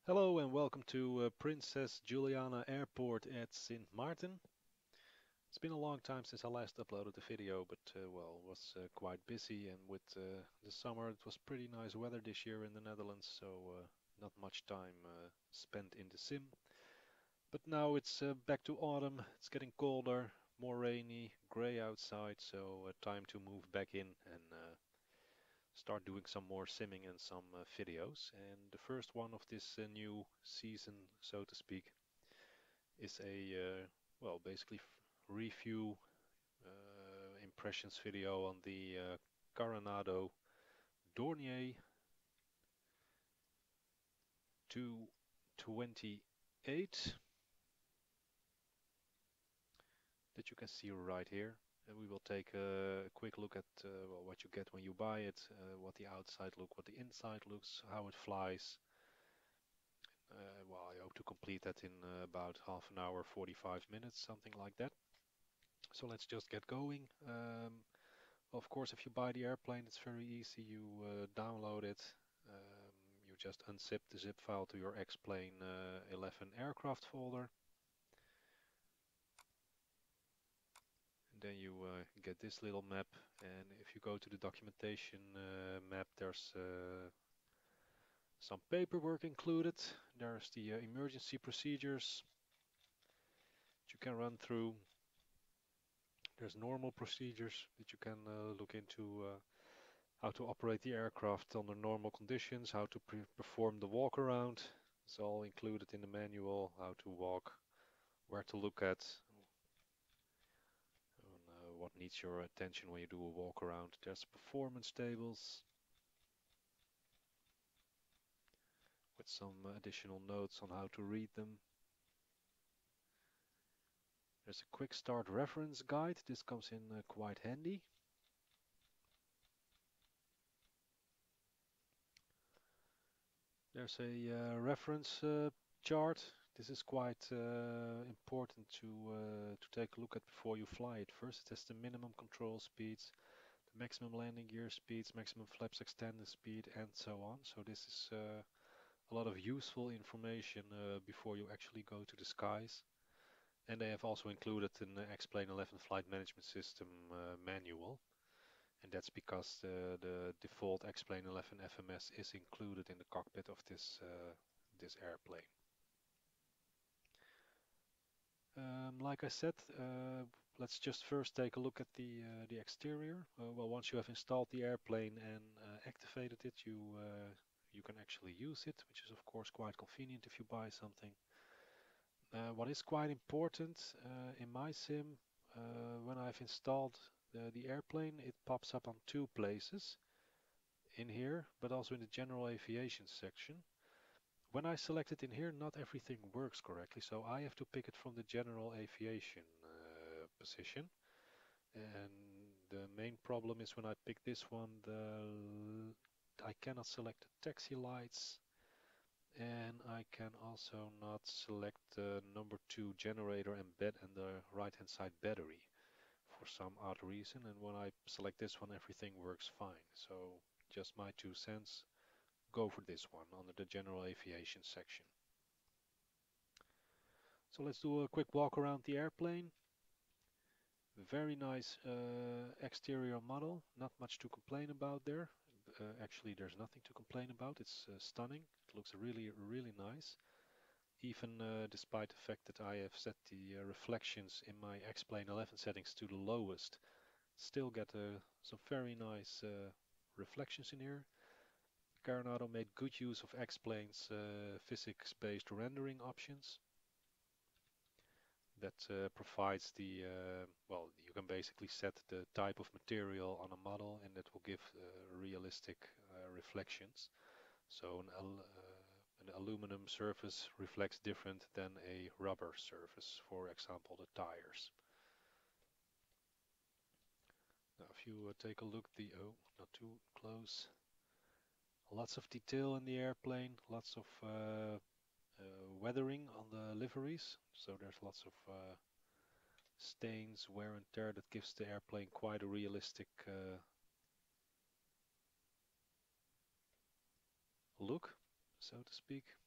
Hello and welcome to Princess Juliana Airport at Sint Maarten. It's been a long time since I last uploaded the video, but well, was quite busy, and with the summer it was pretty nice weather this year in the Netherlands, so not much time spent in the sim. But now it's back to autumn, it's getting colder, more rainy, grey outside, so time to move back in and start doing some more simming and some videos. And the first one of this new season, so to speak, is a well, basically review impressions video on the Carenado Dornier 228 that you can see right here. And we will take a quick look at well, what you get when you buy it, what the outside look, what the inside looks, how it flies. Well, I hope to complete that in about half an hour, 45 minutes, something like that. So let's just get going. Of course, if you buy the airplane, it's very easy. You download it. You just unzip the zip file to your X-Plane 11 aircraft folder. And then you get this little map. And if you go to the documentation map, there's some paperwork included. There's the emergency procedures that you can run through. There's normal procedures that you can look into. How to operate the aircraft under normal conditions, how to perform the walk around. It's all included in the manual, how to walk, where to look at, and, what needs your attention when you do a walk around. There's performance tables with some additional notes on how to read them. There's a quick start reference guide. This comes in quite handy. There's a reference chart. This is quite important to take a look at before you fly it. First, it has the minimum control speeds, the maximum landing gear speeds, maximum flaps extended speed, and so on. So this is a lot of useful information before you actually go to the skies. And they have also included an X-Plane 11 Flight Management System manual. And that's because the default X-Plane 11 FMS is included in the cockpit of this airplane. Like I said, let's just first take a look at the exterior. Well, once you have installed the airplane and activated it, you can actually use it, which is of course quite convenient if you buy something. What is quite important in my sim, when I've installed the airplane, it pops up on two places in here, but also in the general aviation section. When I select it in here, not everything works correctly, so I have to pick it from the general aviation position. And the main problem is when I pick this one, I cannot select the taxi lights, and I can also not select the number 2 generator and the right hand side battery for some odd reason. And when I select this one, everything works fine. So just my 2 cents. Go for this one under the general aviation section. So let's do a quick walk around the airplane. Very nice exterior model, not much to complain about there. Actually, there's nothing to complain about. It's stunning. It looks really, really nice. Even despite the fact that I have set the reflections in my X-Plane 11 settings to the lowest, still get some very nice reflections in here. Carenado made good use of X-Plane's physics-based rendering options that provides the well, you can basically set the type of material on a model and that will give realistic reflections. So an aluminum surface reflects different than a rubber surface, for example the tires. Now if you take a look, not too close, lots of detail in the airplane, lots of weathering on the liveries, so there's lots of stains, wear and tear that gives the airplane quite a realistic look, so to speak.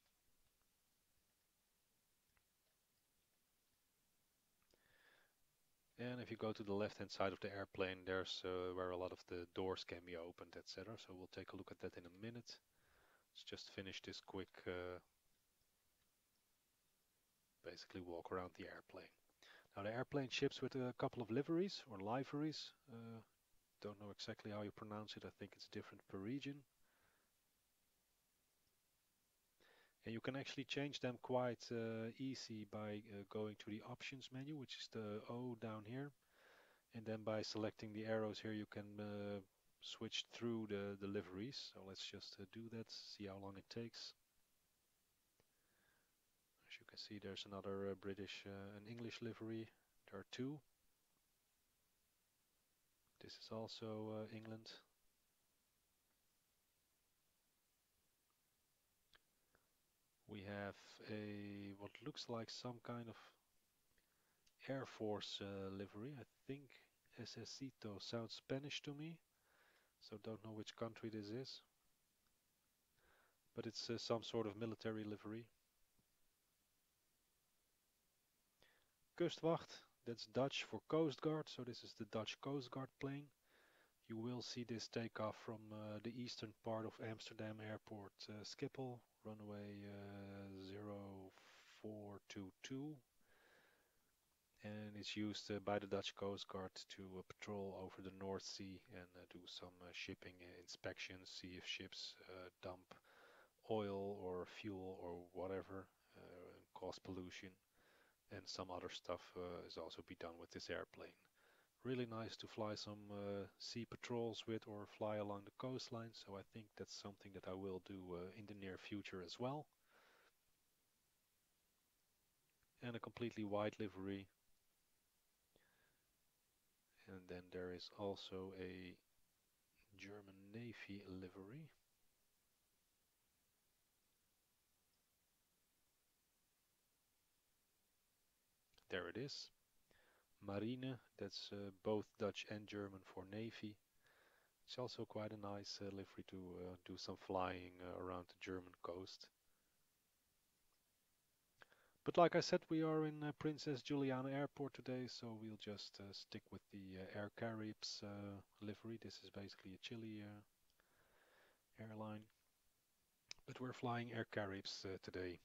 And if you go to the left-hand side of the airplane, there's where a lot of the doors can be opened, etc. So we'll take a look at that in a minute. Let's just finish this quick, basically walk around the airplane. Now the airplane ships with a couple of liveries or liveries. Don't know exactly how you pronounce it. I think it's different per region. And you can actually change them quite easy by going to the options menu, which is the O down here. And then by selecting the arrows here, you can switch through the liveries. So let's just do that, see how long it takes. As you can see, there's another British and English livery. There are two. This is also England. We have a what looks like some kind of Air Force livery. I think Esecito sounds Spanish to me, so don't know which country this is. But it's some sort of military livery. Kustwacht, that's Dutch for Coast Guard, so this is the Dutch Coast Guard plane. You will see this take off from the eastern part of Amsterdam Airport Schiphol, runway 0422. And it's used by the Dutch Coast Guard to patrol over the North Sea and do some shipping inspections, see if ships dump oil or fuel or whatever, cause pollution, and some other stuff is also be done with this airplane. Really nice to fly some sea patrols with or fly along the coastline, so I think that's something that I will do in the near future as well. And a completely white livery. And then there is also a German Navy livery. There it is. Marine, that's both Dutch and German for Navy. It's also quite a nice livery to do some flying around the German coast. But like I said, we are in Princess Juliana Airport today, so we'll just stick with the Air Caribs livery. This is basically a Chile airline, but we're flying Air Caribs today.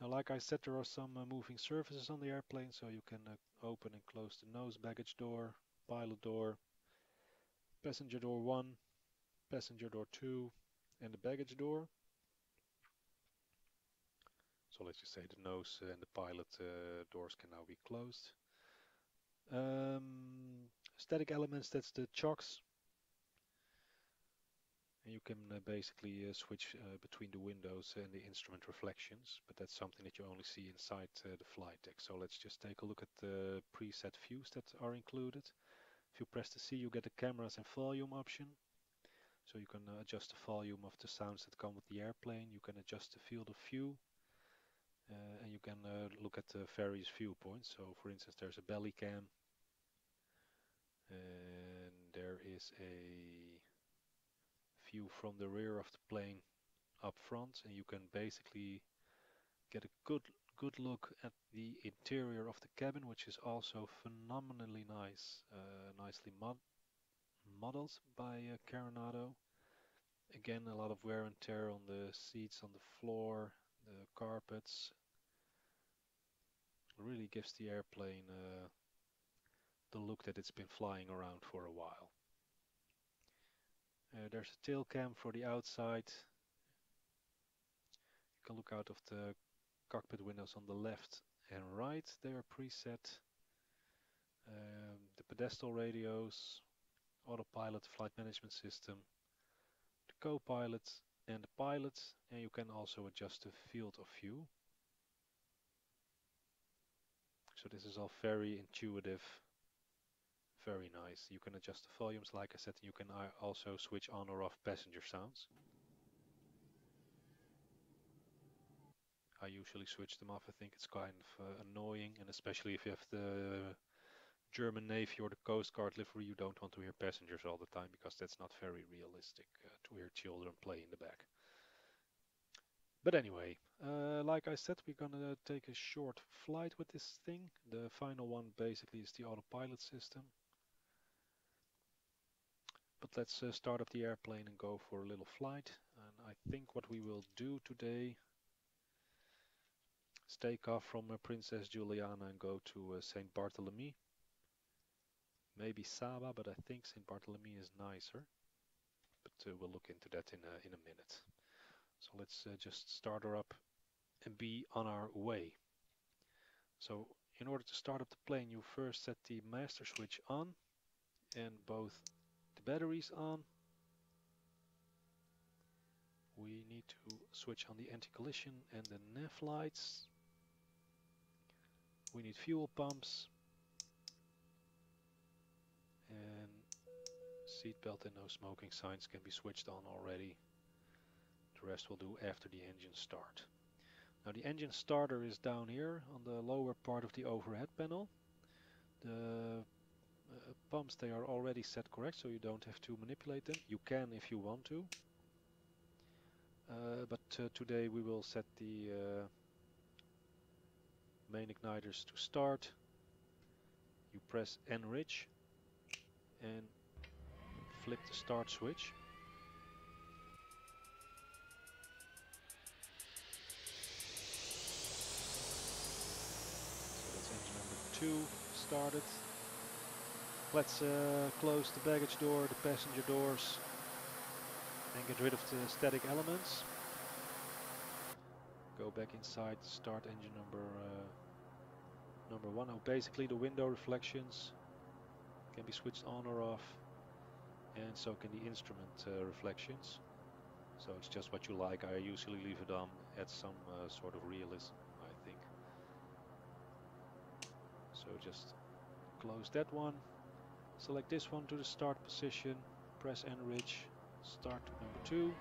Now, like I said, there are some moving surfaces on the airplane, so you can open and close the nose baggage door, pilot door, passenger door 1, passenger door 2, and the baggage door. So let's just say the nose and the pilot doors can now be closed. Static elements, that's the chocks. And you can basically switch between the windows and the instrument reflections, but that's something that you only see inside the flight deck. So let's just take a look at the preset views that are included. If you press the C, you get the cameras and volume option. So you can adjust the volume of the sounds that come with the airplane. You can adjust the field of view. And you can look at the various viewpoints. So for instance, there's a belly cam. And there is a view from the rear of the plane up front, and you can basically get a good look at the interior of the cabin, which is also phenomenally nice, nicely modeled by Carenado. Again, a lot of wear and tear on the seats, on the floor, the carpets. Really gives the airplane the look that it's been flying around for a while. There's a tail cam for the outside. You can look out of the cockpit windows on the left and right. They are preset. The pedestal radios, autopilot flight management system, the co-pilot and the pilot, and you can also adjust the field of view. So this is all very intuitive, very nice. You can adjust the volumes, like I said, and you can also switch on or off passenger sounds. I usually switch them off. I think it's kind of annoying, and especially if you have the German Navy or the Coast Guard livery, you don't want to hear passengers all the time because that's not very realistic to hear children play in the back. But anyway, like I said, we're gonna take a short flight with this thing. The final one basically is the autopilot system. But let's start up the airplane and go for a little flight. And I think what we will do today is take off from Princess Juliana and go to St. Bartholomew. Maybe Saba, but I think St. Bartholomew is nicer. But we'll look into that in a minute. So let's just start her up and be on our way. So in order to start up the plane, you first set the master switch on and both the batteries on. We need to switch on the anti-collision and the nav lights. We need fuel pumps and seatbelt and no smoking signs can be switched on already. The rest we'll do after the engine start. Now the engine starter is down here on the lower part of the overhead panel. The pumps, they are already set correct, so you don't have to manipulate them. You can if you want to. But today we will set the main igniters to start. You press Enrich and flip the start switch. So that's engine number 2 started. Let's close the baggage door, the passenger doors, and get rid of the static elements. Go back inside, start engine number 1. Oh, basically the window reflections can be switched on or off, and so can the instrument reflections. So it's just what you like. I usually leave it on, add some sort of realism, I think. So just close that one. Select this one to the start position, press Enrich, start number 2. You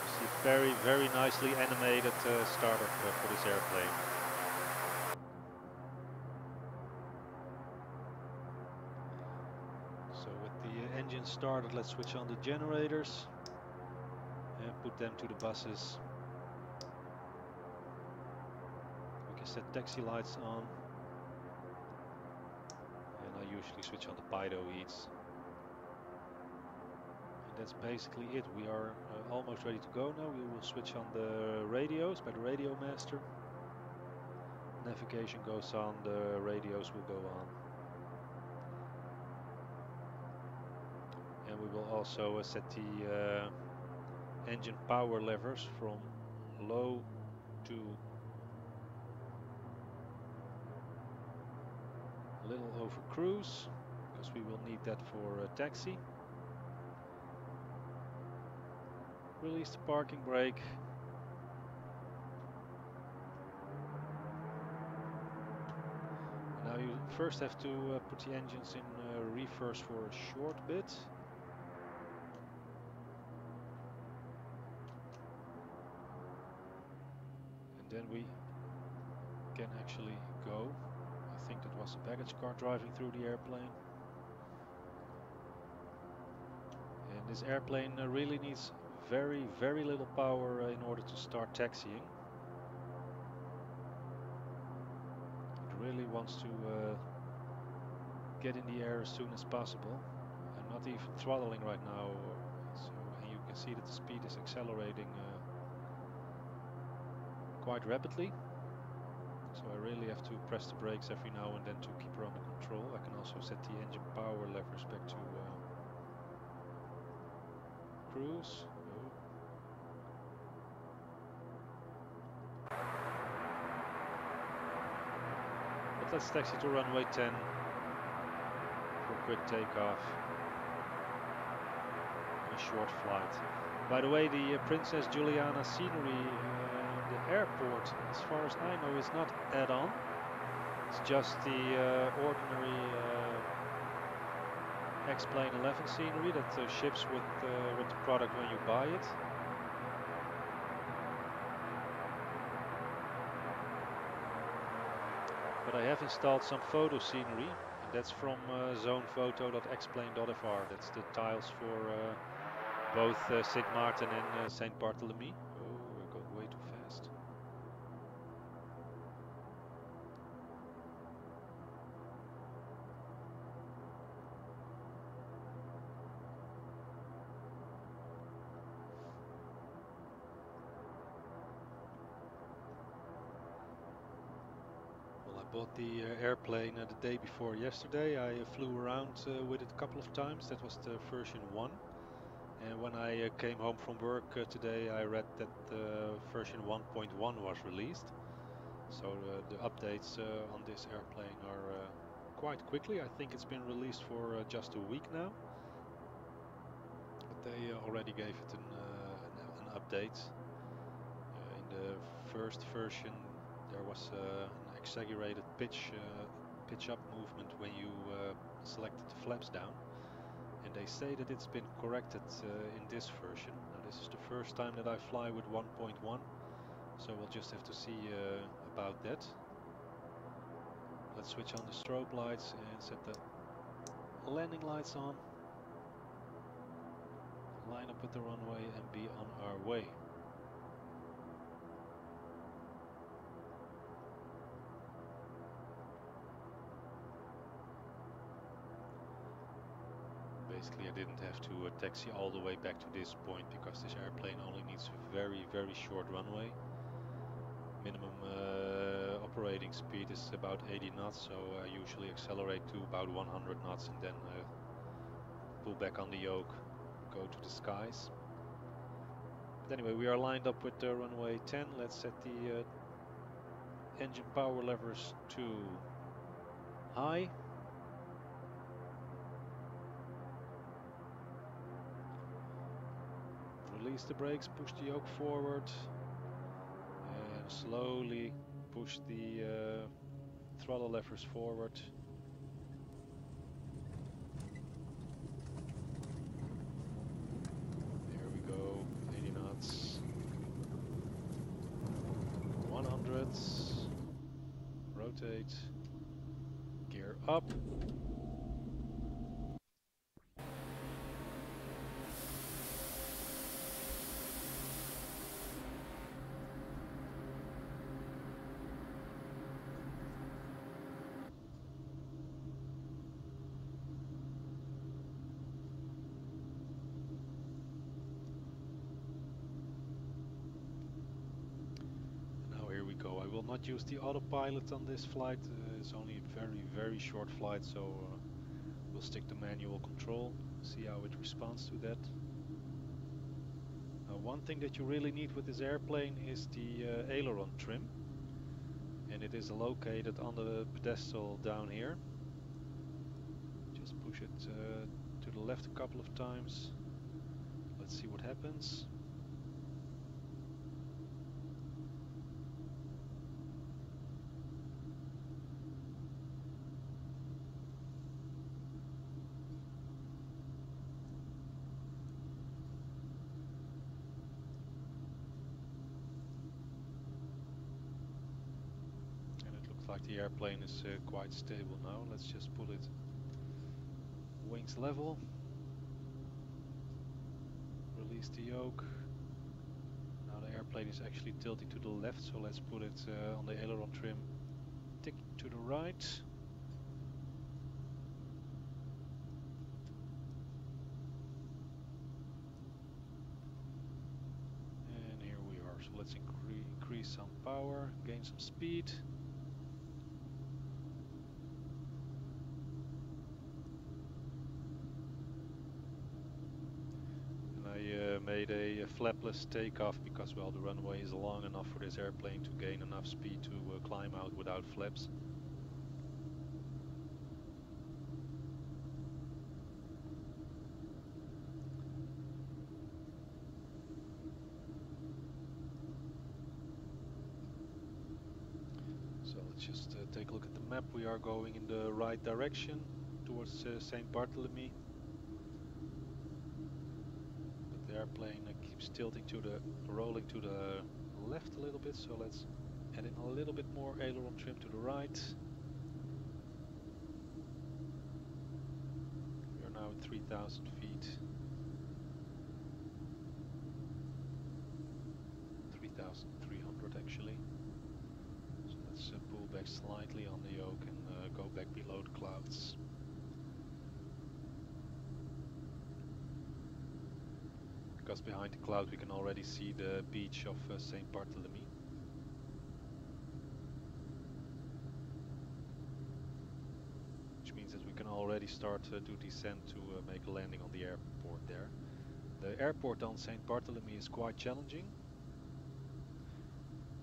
see very, very nicely animated startup for this airplane. So with the engine started, let's switch on the generators and put them to the buses. We can set taxi lights on, and I usually switch on the pitot heats. And that's basically it. We are almost ready to go now. We will switch on the radios by the radio master. Navigation goes on, the radios will go on. And we will also set the engine power levers from low to a little over cruise, because we will need that for taxi. Release the parking brake. Now you first have to put the engines in reverse for a short bit. Then we can actually go. I think that was a baggage car driving through the airplane. And this airplane really needs very, very little power in order to start taxiing. It really wants to get in the air as soon as possible. I'm not even throttling right now, so and you can see that the speed is accelerating quite rapidly. So I really have to press the brakes every now and then to keep her under control. I can also set the engine power levers back to cruise. But let's taxi to runway 10 for a quick takeoff and a short flight. By the way, the Princess Juliana scenery the airport, as far as I know, is not add-on. It's just the ordinary X-Plane 11 scenery that ships with the product when you buy it. But I have installed some photo scenery, and that's from zonephoto.explain.fr. That's the tiles for both St. Martin and St. Bartholomew. Oh, we're going way too fast. Bought the airplane the day before yesterday. I flew around with it a couple of times. That was the version 1. And when I came home from work today, I read that version 1.1 was released. So the updates on this airplane are quite quickly. I think it's been released for just a week now. But they already gave it an update. In the first version, there was an exaggerated pitch up movement when you selected the flaps down, and they say that it's been corrected in this version. Now this is the first time that I fly with 1.1, so we'll just have to see about that. Let's switch on the strobe lights and set the landing lights on, line up with the runway and be on our way. Basically, I didn't have to taxi all the way back to this point because this airplane only needs a very, very short runway. Minimum operating speed is about 80 knots, so I usually accelerate to about 100 knots and then pull back on the yoke, go to the skies. But anyway, we are lined up with the runway 10. Let's set the engine power levers to high. Release the brakes, push the yoke forward, and slowly push the throttle levers forward. There we go, 80 knots, 100, rotate, gear up. Go. I will not use the autopilot on this flight. It's only a very, very short flight, so we'll stick to manual control, see how it responds to that. One thing that you really need with this airplane is the aileron trim, and it is located on the pedestal down here. Just push it to the left a couple of times. Let's see what happens. Like the airplane is quite stable now. Let's just pull it wings level, release the yoke. Now the airplane is actually tilting to the left, so let's put it on the aileron trim, tick to the right. And here we are. So let's increase some power, gain some speed. Made a flapless takeoff because, well, the runway is long enough for this airplane to gain enough speed to climb out without flaps. So let's just take a look at the map. We are going in the right direction towards St. Bartholomew. The airplane keeps tilting rolling to the left a little bit, so let's add in a little bit more aileron trim to the right. 3,000 feet. 3,300 actually. So let's pull back slightly on the yoke and go back below the clouds. Because behind the cloud we can already see the beach of St. Barthélemy. Which means that we can already start to descend to make a landing on the airport there. The airport on St. Barthélemy is quite challenging.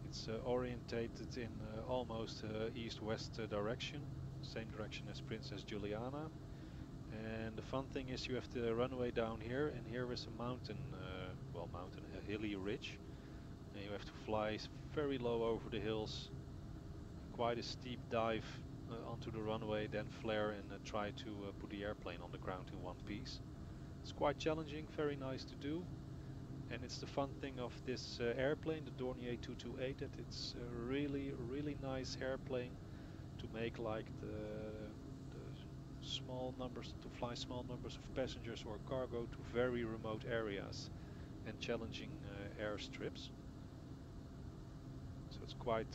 It's orientated in almost east-west direction, same direction as Princess Juliana. And the fun thing is you have the runway down here, and here is a mountain, a hilly ridge. And you have to fly very low over the hills, quite a steep dive onto the runway, then flare and try to put the airplane on the ground in one piece. It's quite challenging, very nice to do. And it's the fun thing of this airplane, the Dornier 228, that it's a really nice airplane to make like the small numbers, to fly small numbers of passengers or cargo to very remote areas and challenging airstrips. So it's quite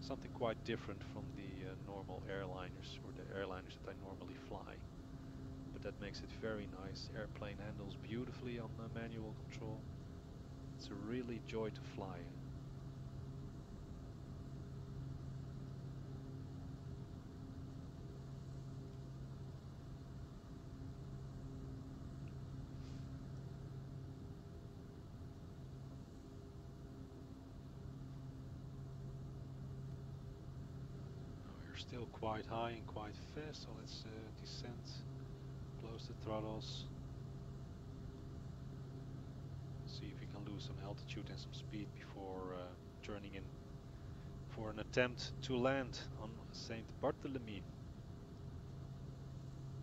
something quite different from the normal airliners or the airliners that I normally fly. But that makes it very nice. The airplane handles beautifully on manual control. It's a really joy to fly. We're still quite high and quite fast, so let's descend, close the throttles. See if we can lose some altitude and some speed before turning in for an attempt to land on St. Barthélemy.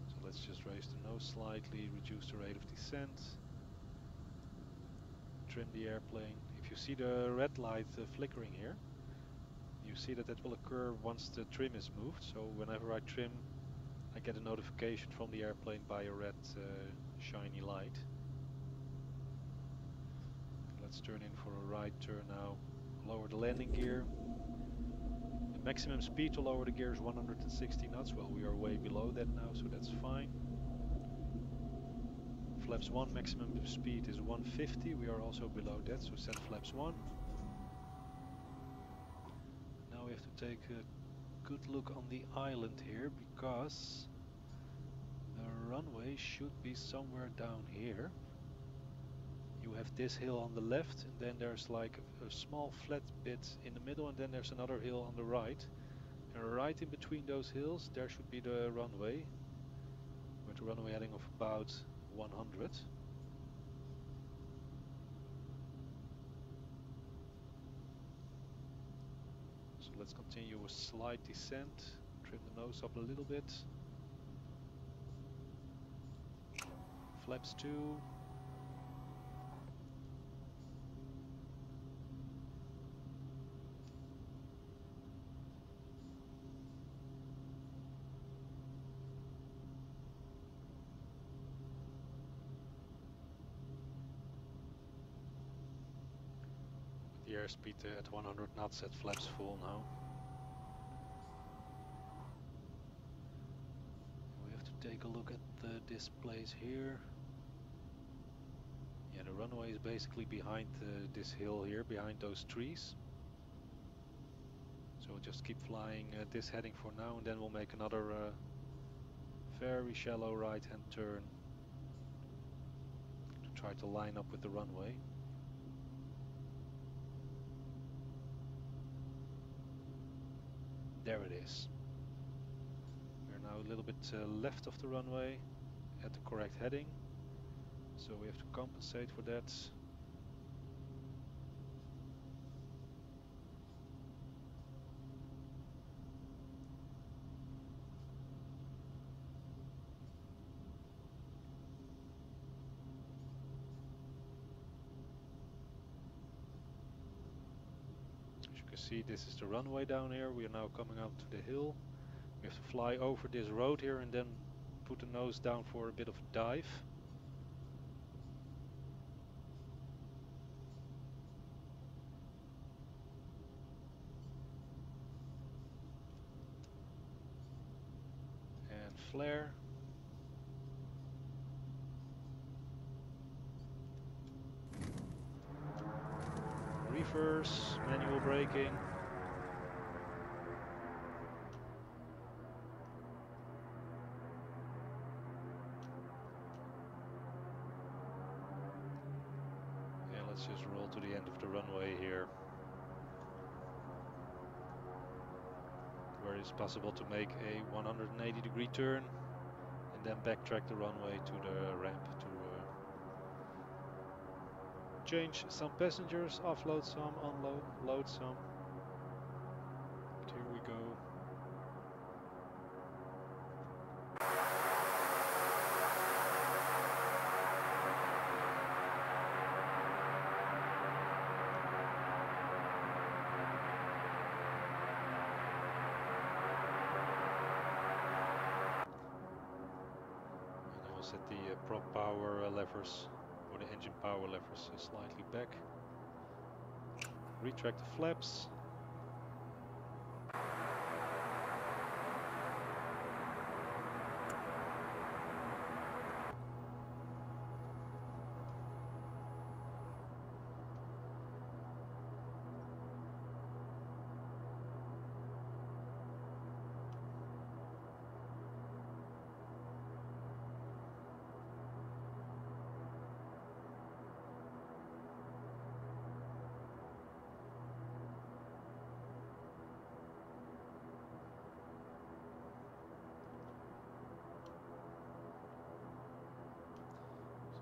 So let's just raise the nose slightly, reduce the rate of descent, trim the airplane. If you see the red light flickering here, you see that will occur once the trim is moved. So whenever I trim, I get a notification from the airplane by a red shiny light. Let's turn in for a right turn now. Lower the landing gear. The maximum speed to lower the gear is 160 knots. Well, we are way below that now, so that's fine. Flaps 1 maximum speed is 150. We are also below that, so set flaps 1. Now we have to take a good look on the island here, because the runway should be somewhere down here. You have this hill on the left, and then there's like a small flat bit in the middle, and then there's another hill on the right. And right in between those hills, there should be the runway, with a runway heading of about 100. So let's continue a slight descent, trim the nose up a little bit. Flaps 2. The airspeed at 100 knots at flaps full now. We have to take a look at the displays here. Yeah, the runway is basically behind this hill here, behind those trees. So we'll just keep flying this heading for now, and then we'll make another very shallow right-hand turn to try to line up with the runway. There it is. We're now a little bit left of the runway at the correct heading, so we have to compensate for that. See, this is the runway down here. We are now coming up to the hill. We have to fly over this road here and then put the nose down for a bit of a dive. And flare. Reverse, manual braking. And let's just roll to the end of the runway here, where it's possible to make a 180-degree turn and then backtrack the runway to the ramp to change some passengers, offload some, load some. But here we go. And I will set the prop power levers, or the engine power levers, slightly back. Retract the flaps.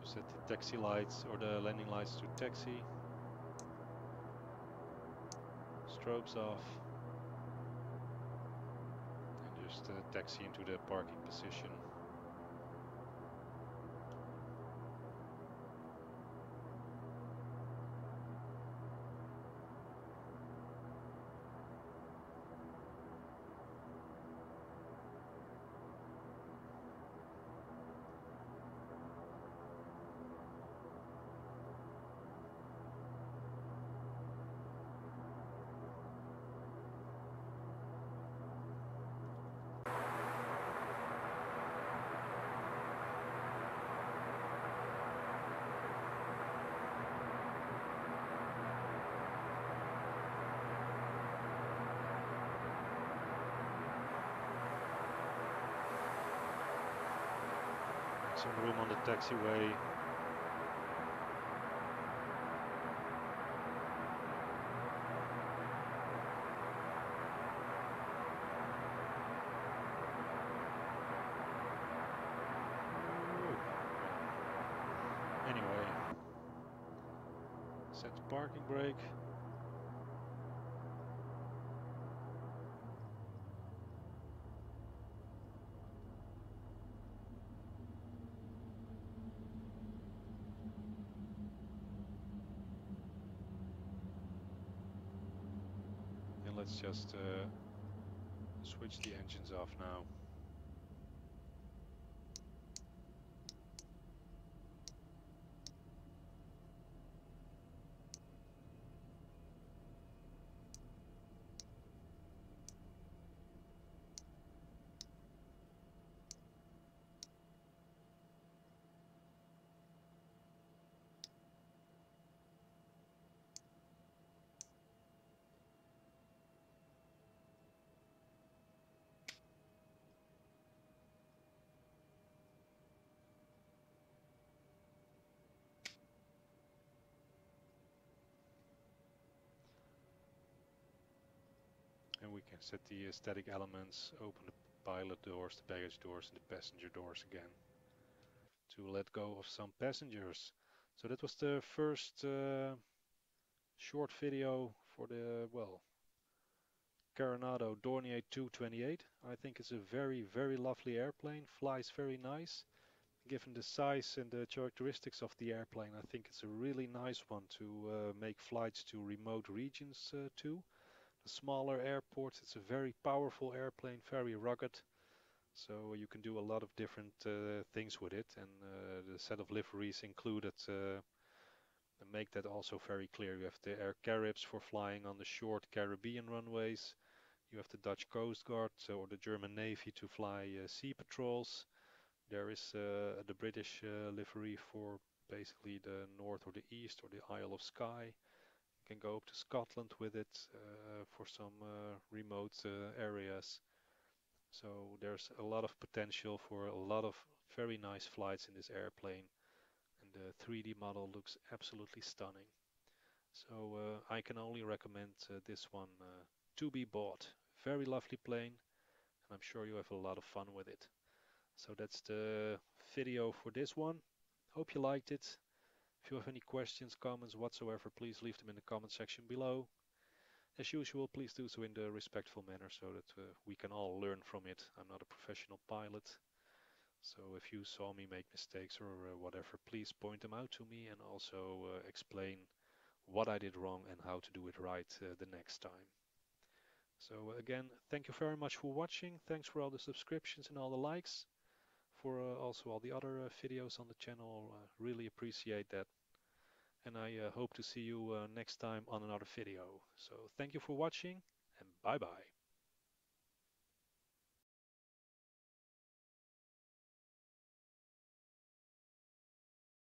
Set the taxi lights or the landing lights to taxi. Strobes off. And just taxi into the parking position. Some room on the taxiway. Anyway, set the parking brake. Let's just switch the engines off now. And we can set the static elements, open the pilot doors, the baggage doors, and the passenger doors again to let go of some passengers. So that was the first short video for the, well, Carenado Dornier 228. I think it's a very, very lovely airplane, flies very nice. Given the size and the characteristics of the airplane, I think it's a really nice one to make flights to remote regions to. The smaller airports, it's a very powerful airplane, very rugged. So you can do a lot of different things with it, and the set of liveries included make that also very clear. You have the Air Caribs for flying on the short Caribbean runways. You have the Dutch Coast Guard or the German Navy to fly sea patrols. There is the British livery for basically the north or the east or the Isle of Skye. You can go up to Scotland with it for some remote areas. So there's a lot of potential for a lot of very nice flights in this airplane, and the 3D model looks absolutely stunning. So I can only recommend this one to be bought. Very lovely plane, and I'm sure you have a lot of fun with it. So that's the video for this one. Hope you liked it. If you have any questions, comments whatsoever, please leave them in the comment section below. As usual, please do so in the respectful manner so that we can all learn from it. I'm not a professional pilot, so if you saw me make mistakes or whatever, please point them out to me and also explain what I did wrong and how to do it right the next time. So again, thank you very much for watching. Thanks for all the subscriptions and all the likes. For also all the other videos on the channel. Really appreciate that. And I hope to see you next time on another video. So thank you for watching and bye bye.